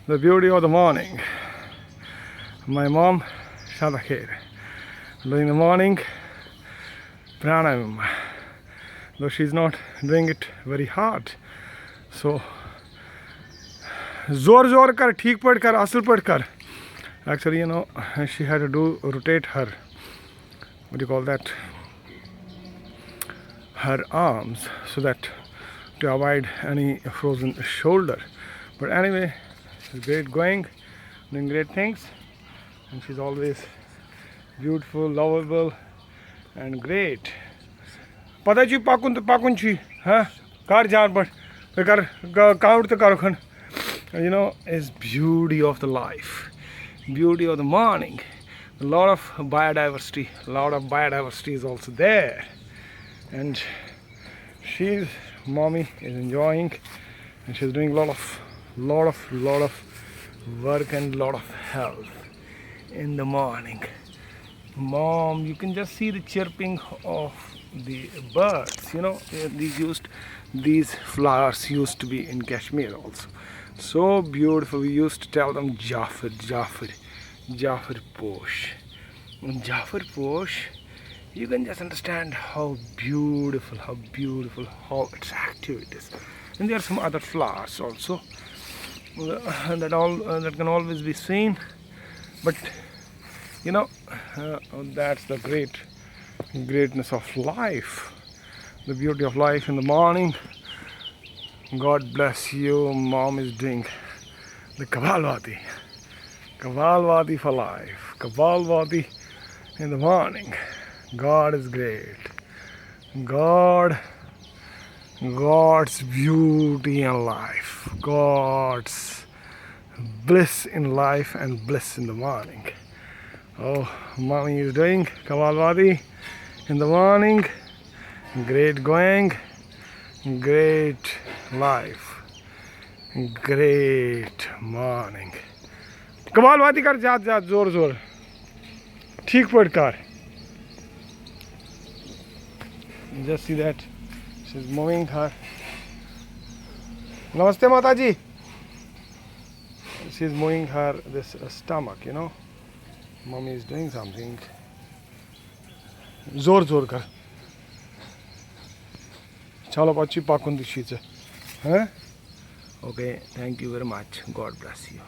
The beauty of the morning. My mom, Kher, doing the morning pranayama. Though she's not doing it very hard. So, zor zor kar, theek pad kar, asal pad kar. Actually, she had to rotate her, what do you call that, her arms, so that to avoid any frozen shoulder. But anyway, she's great going, doing great things, and she's always beautiful, lovable, and great. Pata chi pakun chi, huh? Kar jaan pad, kar count the karkhan. Is beauty of the life, beauty of the morning. A lot of biodiversity is also there, and mommy is enjoying, and she's doing lot of work and lot of health in the morning. Mom, you can just see the chirping of the birds. These flowers used to be in Kashmir also. So beautiful. We used to tell them Jafar Posh. And Jafar Posh, you can just understand how beautiful, how attractive it is. And there are some other flowers also that can always be seen. But that's the greatness of life, the beauty of life in the morning. God bless you. Mom is doing the Kavalwadi for life. Kavalwadi in the morning. God is great. God's beauty in life. God's bliss in life and bliss in the morning. Oh, mommy is doing Kavalwadi in the morning. Great going, great life, great morning. Kavalwadi kar jaat zor zor. Theek pad kar. Just see that she's moving her. Namaste Mataji. She's moving her this stomach, Mommy is doing something. Zor kar. Chalo pachi pakun di sheets. Huh? Okay, thank you very much. God bless you.